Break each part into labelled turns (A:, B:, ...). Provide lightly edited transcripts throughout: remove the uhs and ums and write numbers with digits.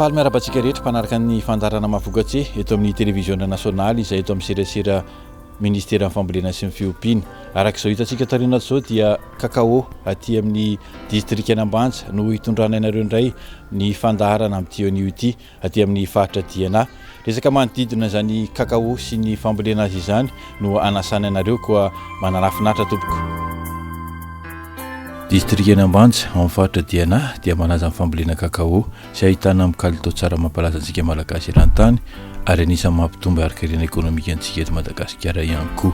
A: faly miarabantsika rehetra mpanaraka ny fandarana mahavokatsy eto amin'ny télévision nationale izay eto amin'ny serasera ministère amin'ny fambolena sy ny fiompiana. Arak'izao hitantsika tarinao zao dia kakao aty amin'ny district Anambanja no hitondrana ianareo indray ny fandaharana amin'ity anio ity aty amin'ny faritra Diana. Resaka manodidina izany kakao sy ny fambolena azy izany no anasana ianareo koa mananafinaritra tompoko. District Anambanja amin'ny faritra Diana dia manaja amin'ny fambolena kakao sy ahitana amin'ny kalitao tsara mampalaza antsika malagasy eran-tany ary anisan'ny mampitombo arikariana ekonomika antsika eto Madagasikara ihany koa.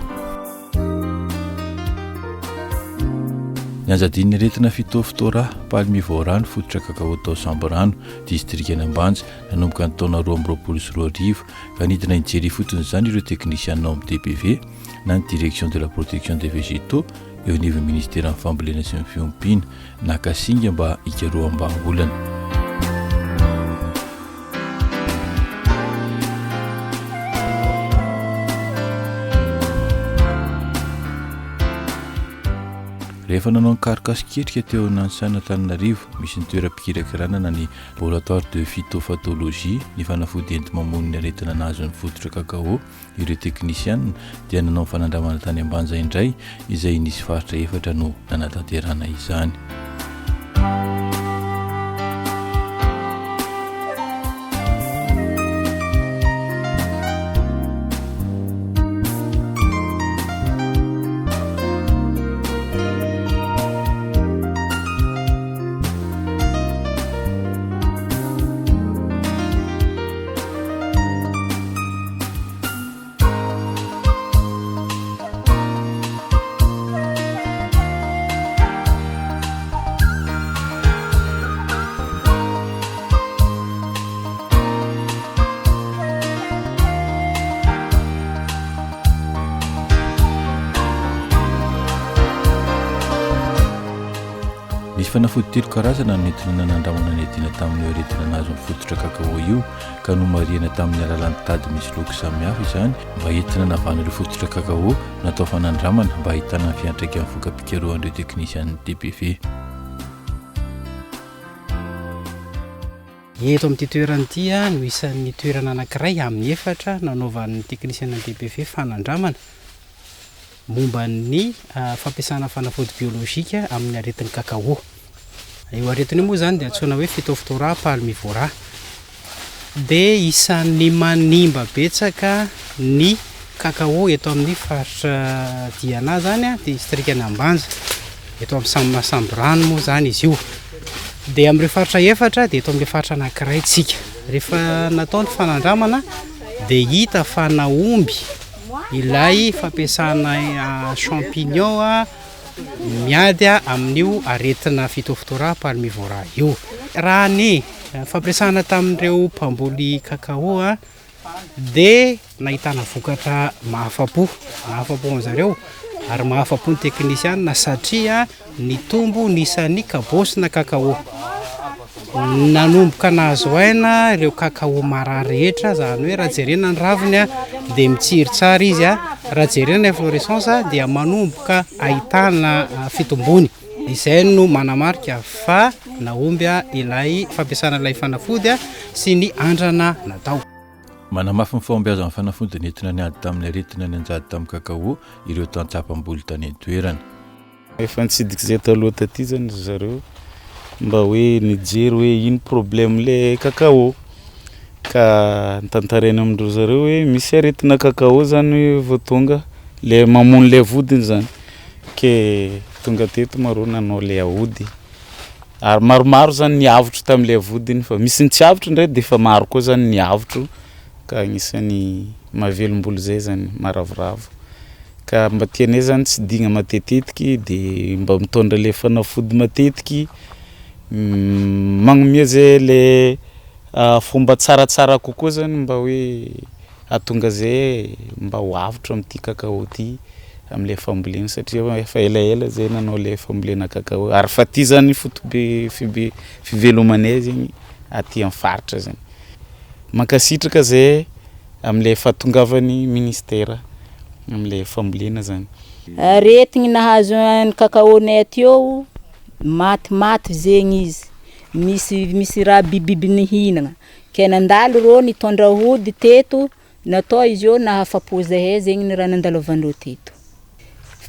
A: Ny anjadin'ny aretina fitofitora palmivoara ny fototra kakao tao Samborano, district Anambanja nanomboka ny taona 2024 ka nidina nijery fotony izany ireo teknisianina amin'ny DPV na ny direction de la protection des végétaux eo anivon'ny ministère amin'ny fambolena sy ny fiompiana nakasinga mba hikaroham-bangolana. Rehefa nanao ny karokaso-ketrika teo Nanisana Antananarivo, misy ny toeram-pikirakirana na ny laboratoire de phytophathologie ny fanafody enti-mamono ny aretina nazo ny fototra kakao ireo teknisianina dia nanao fanandramana tany Ambanja indray izay nisy faritra 4 no nanatanterana izany. Nisy fanafody 3 karazana no nentina nanandramana ny adina tamin'ny aretina nazo ny fototra kakao io ka no mariana tamin'ny alalan'ny tady misy loko samihafa izany mba entina navana ireo fototra kakao natao fanandramana mba ahitana ny fiantraika amin'ny fokam-pikarohan'ireo teknisian'ny DPV.
B: Eto amin'ity toerana ity no isan'ny toerana anankiray amin'ny 4 nanaovan'ny teknisian'ny DPV fanandramana momba ny fampiasana fanafody biolojika amin'ny aretin'ny kakao. Io aretina moa zany dia antsoina hoe phytophthora palmivora. Dia isan'ny manimba betsaka ny kakao eto amin'ny faritra Diana zany district Anambanja. Eto amin'ny Samborano moa zany izy io. Dia amin'ireo faritra 4 dia eto amin'ilay faritra anankiray tsika. Rehefa natao ny fanandramana dia hita fa naomby ilay fampiasana champignon miady amin'io aretina phytophthora palmivora io. Raha ny fampiasana tamin'ireo mpamboly kakao dia nahitana vokatra mahafapo an'zareo ary mahafapo ny teknisianina satria nitombo nisan'ny kabosina kakao. Nanomboka nazo aina ireo kakao mara rehetra zany hoe raha jerena ny raviny dia mitsiry tsara izy raha jerena inflorescence dia manomboka ahitana fitombony. Izay no manamarika fa naomby ilay fampiasana ilay fanafody sy ny andrana natao.
A: Manamafy ny fahombiazan'ny fanafody nentina niady tamin'ny aretina nanjady tamin'ny kakao ireo tantsapam-boly tany an-toerana.
C: Efa nitsidiky izay taloha taty zany zareo mba hoe nijery hoe ino problème le kakao ka nitantarena amindreo zareo hoe misy aretina kakao zany vao tonga le mamono le vodiny zany ke tonga teto marao nanao le aody ary maromaro zany niavotro tamin'le vodiny fa misy ny tsy avotro ndray dia fa maro koa zany niavotro ka agnisan'ny mahavelombolo zay zany maravoravo ka mba tianay zany tsy digna matetetiky dia mba mitondra le fanafody matetiky magnomia zay le fomba tsaratsara kokoa zany mba hoe atonga zay mba ho avotro amin'ity kakao ty amin'le fambolena satria efa elaela zay nanao le fambolena kakao ary fa ty zany fotobe fivelomanay zegny aty amin'ny faritra zany mankasitraka zay amin'le fahatongavan'ny ministère amin'le fambolena zany.
D: Aretigny nahazo ny kakaonay teo maty zegny izy misy raha bibiby nihinagna ke nandalo rô nitondra hody teto natao izy io nahafapo zahay zegny ny raha nandalovan'ireo teto.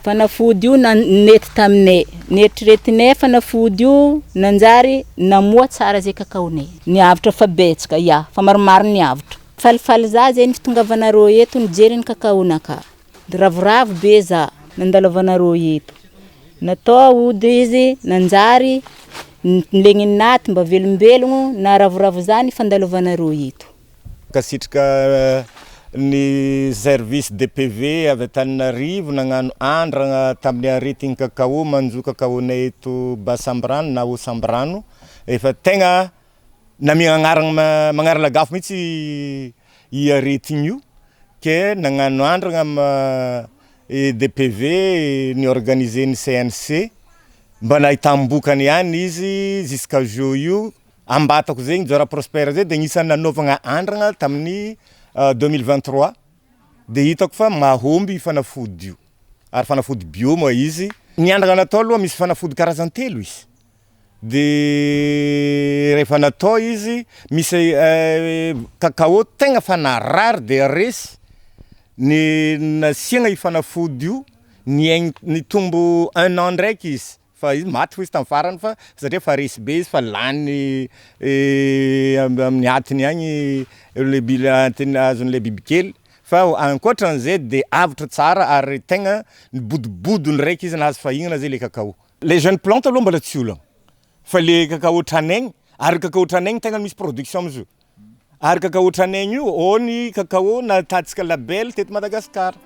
D: Fanafody io nety taminay, neritreretinay fanafody io nanjary namoa tsara zay kakaonay. Niavitra fa betsaka, fa maromaro niavitra. Falifaly za zay nifitongavanareo eto nijery ny kakaonaka. Ravoravo be za nandalavanareo eto. Natao hody izy nanjary nilegny naty mba velombelogno na ravoravo zany fandalovanareo eto.
E: Kasitrika ny service DPV avy Antananarivo nagnano andragna tamin'ny aretigny kakao manjo kakaonay eto Basambrano na Osambrano efa tegna namiagnaragna magnaralagafo mihitsy i aretigny io ke nagnano andragna DPV ni organiser ny CNC mba nahitambokany ihany izy jusqu'à jour io ambatako zegny Jora Prospère zay de gn'isan'ny nanaovagna andragna tamin'ny 2023 de hitako fa mahomby fanafody io ary fanafody bio moa izy ny andragna natao aloha misy fanafody karazan-telo izy de rehefa natao izy misy kakao tegna fa narary de resy ny nasiagna i fanafody io ny tombo 1 an ndraiky izy fa izy maty fo izy tamin'ny farany fa satria fa resy be izy fa lany amin'ny atiny agny le antiny azon'le bibikely fa ankoatran'izay de avitra tsara ary tegna bodibodony raiky izy nahazo fahignana zay le kakao. Les jeunes plantes aloha mbola tsy olagna fa le kakao tranaigny ary kakao tranaigny tegna misy production amizio ary kakao tranaigny io ao ny kakao natatsika label teto Madagasikara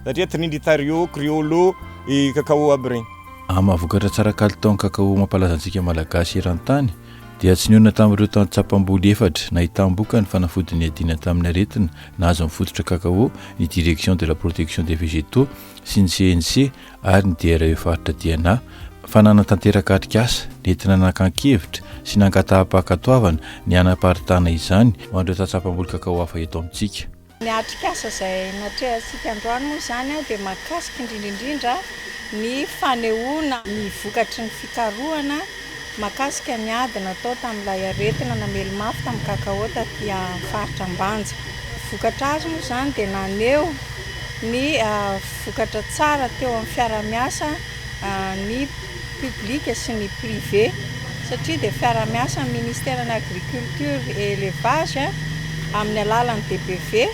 E: satria Trinitario, Criollo i kakao aby regny.
A: Mahavokatra tsara kalitao kakao mampalaza antsika malagasy eran-tany dia tsy niona tamin'ireo tany tsapam-boly efatra na hitamboka ny fanafody ny adina tamin'ny aretina nahazo mifototra kakao ny direction de la protection des végétaux sy ny CNC ary ny DRE faritra DNA fa nanatanteraka atrikasa nentina nakan-kevitra sy nankataham-pakatoavana ny anaparitana izany ho an'ireo tsapam-boly kakao hafa eto amintsika.
F: Ny atrikasa izay natrehantsika androany moa zany dia mahakasika indrindrindrindra ny fanehoana ny vokatry ny fikarohana mahakasika ny ady natao tamin'ilay aretina namely mafy tamin'ny kakao taty faritra Ambanja. Vokatra azy moa zany dia naneho ny vokatra tsara teo amin'ny fiara-miasa ny public sy ny privé satria dia fiara-miasa ny ministère de l'agriculture et l'élevage amin'ny alalan'ny DPV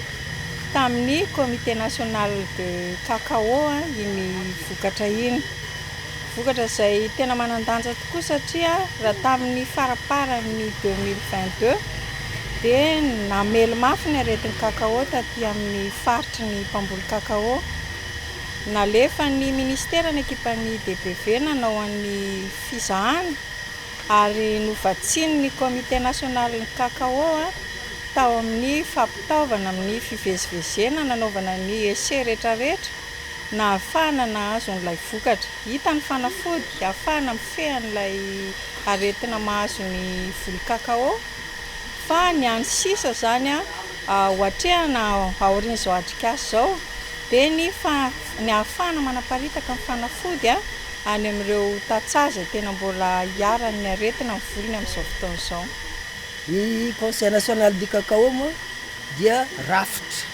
F: tamin'ny comité national de cacao iny vokatra iny. Vokatra izay tena manan-danja tokoa satria raha tamin'ny faraparan'ny 2022 dia namely mafy ny aretin'ny kakao taty amin'ny faritry ny mpamboly kakao. Nalefa ny ministère ny ekipan'ny DPV nanao an'ny fizahana ary novatsiny ny comité national ny kakao tao amin'ny fampitaovana amin'ny fivezivezena nanaovana ny essai rehetrarehetra na ahafahana nahazo an'ilay vokatra. Hita ny fanafody ahafahana mifehan'ilay aretina mahazo ny voly kakao fa ny any sisa zany ohatrehana aoriana izao atrikasa zao dia ny ahafahana manaparitaka ny fanafody any amin'ireo tatsaza tena mbola hiaran'ny aretina ny volony amin'izao fotoana izao.
G: Ny Conseil national du cacao moa dia rafitra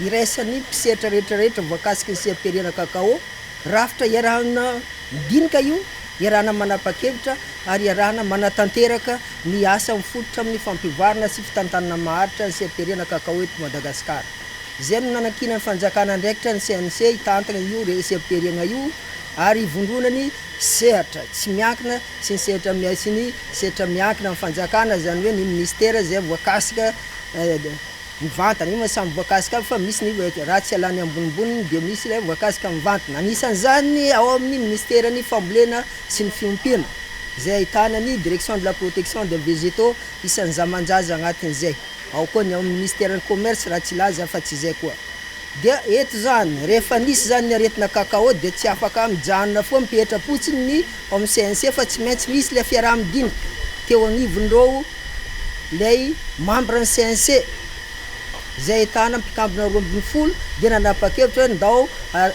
G: iraisany mpisetra rehetrarehetra voakasika ny sehamperiana kakao rafitra iarahana midinika io iarahana manapa-kevitra ary iarahana manatanteraka ny asa mifototra amin'ny fampivarana sy fitantanana maharitra ny sehamperiana kakao eto Madagasikara. Zay no nanakina ny fanjakana andraikitra ny CNC hitantana io sehamperiana io ary vondronany sehatra tsy miankina sy ny sehatra sy sehatra miankina amin'ny fanjakana zany hoe ny ministère zay voakasika mivantana io samy voakasika fa misy ny raha tsy alany ambonimboniny dia misy ilay voakasika mivantana. Anisan'izany ao amin'ny ministère ny fambolena sy ny fiompiana zay ahitana ny direction de la protection des végétaux isan'ny zamanjaza agnatin'izay. Ao koa ny amin'ny ministère ny commerce raha tsy laza fa tsy zay koa. Dia eto zany rehefa nisy zany ny aretina kakao dia tsy afaka mijanona foa mipetra-potsiny ny amin'ny CNC fa tsy maintsy misy ilay fiaraha-midinika teo agnivon'ireo ilay membre ny CNC zay ahitana mpikambina 20 dia nanapa-kevitra hoe ndao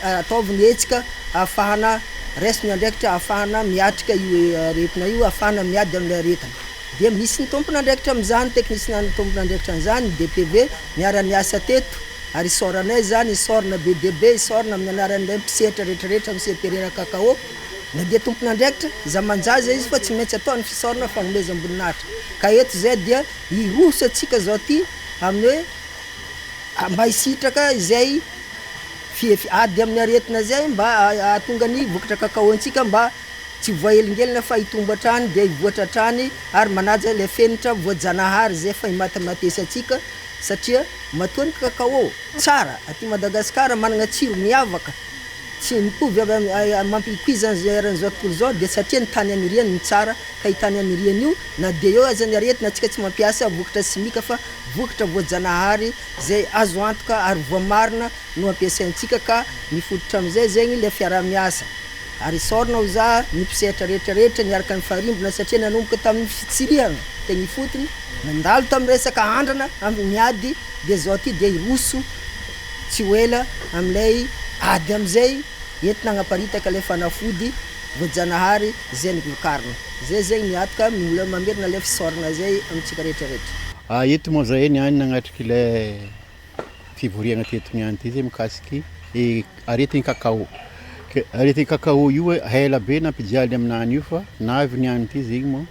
G: ataoviny hetsika ahafahana raisiny andraikitra ahafahana miatrika io aretina io ahafahana miady amin'ilay aretina. dia misy ny tompon'andraikitra amin'izany teknisina ny tompon'andraikitra an'izany DPV miara-miasa teto ary isoranay zany isorana BDB isorana amin'ny anaran'ilay mpisehatra rehetrarehetra amin'ny seperera kakao na dia tompon'andraikitra zamanjaza izy fa tsy maintsy atao ny fisorana fanomezam-boninahitra ka eto zay dia iroso atsika zao ty amin'ny hoe mba hisitraka izay ady amin'ny aretina zay mba ahatonga ny vokatra kakao antsika mba tsy voahelingelina fa hitomba hatrany dia hivoatra hatrany ary manaja le fenitra voajanahary zay fa himatematesy atsika satria matoa ny kakao tsara aty Madagasikara manana tsiro miavaka tsy mitovy mampikuizany zay ran'izao tontolo zao dia satria ny tany aniriany ny tsara ka hitany aniriany io na dia eo aza ny aretina atsika tsy mampiasa vokatra simika fa vokatra voajanahary zay azo antoka ary voamarina no ampiasaintsika ka mifototra amin'izay zegny le fiara-miasa ary isorana ho za ny mpisehatra rehetrarehetra niaraka ny farimbona satria nanomboka tamin'ny fitsirihana tegny fotony nandalo tamin'ny resaka andrana miady dia zao ty dia iroso tsy hoela amin'ilay ady amin'izay entina hanaparitaka le fanafody voajanahary zay ny vokarina zay zegny miatoka mila mamerina le fisorana zay amintsika rehetrarehetra
H: eto moa zay niany nagnatriky le fivoriagna teto niany ty zay mikasiky aretigny kakao aretigny kakao io ela be nampijaly aminany io fa navy niany ty zegny moa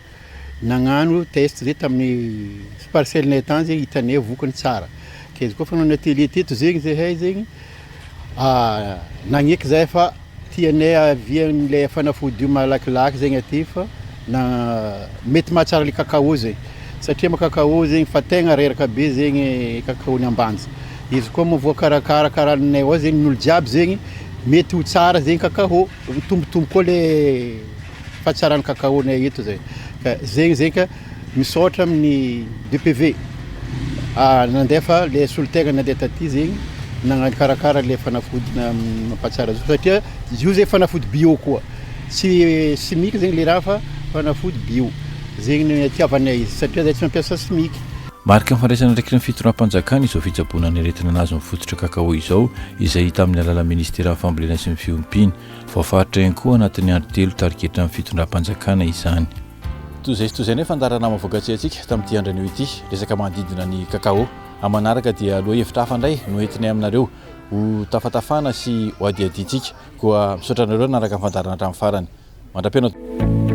H: nagnano test zay tamin'ny parcelinay tany zegny hitanay vokany tsara ka izy koa fa nanao télé teto zegny zay hay zegny nagneky zay fa tianay avian'le fanafody io malakilaky zegny aty fa mety mahatsara le kakao zay satria ma kakao zegny fa tegna reraka be zegny kakao ny ambanja izy koa moa voakarakara karahanay ao zegny n'olo jiaby zegny mety ho tsara zegny kakao mitombotombo koa le fahatsarany kakaonay eto zay ka zegny ka misaotra amin'ny DPV nandefa le solotegna nandeha taty zegny nagnakarakara le fanafody mampatsara azy satria io zay fanafody bio koa tsy simika zegny le raha fa fanafody bio zegny ny itiavanay izy satria zay tsy mampiasa simika
A: marika fandraisana ndraiky ny fitondram-panjakana izao fitsaboana ny aretina anazy mifototra kakao izao izay hita amin'ny alala ministera fambolena sy ny fiompiny voafaritra ihany koa anatin'ny andro telo tariketra amin'ny fitondram-panjakana izany toy zay nefa andarana mavoakatsy antsika tamin'ity andrana io ity resaka manodidina ny kakao amanaraka dia aloha hevitra hafa indray no entinay aminareo ho tafatafana sy ho adiaditsika koa misaotra anareo naraka ny fandarana hatramin'ny farany mandra-pianao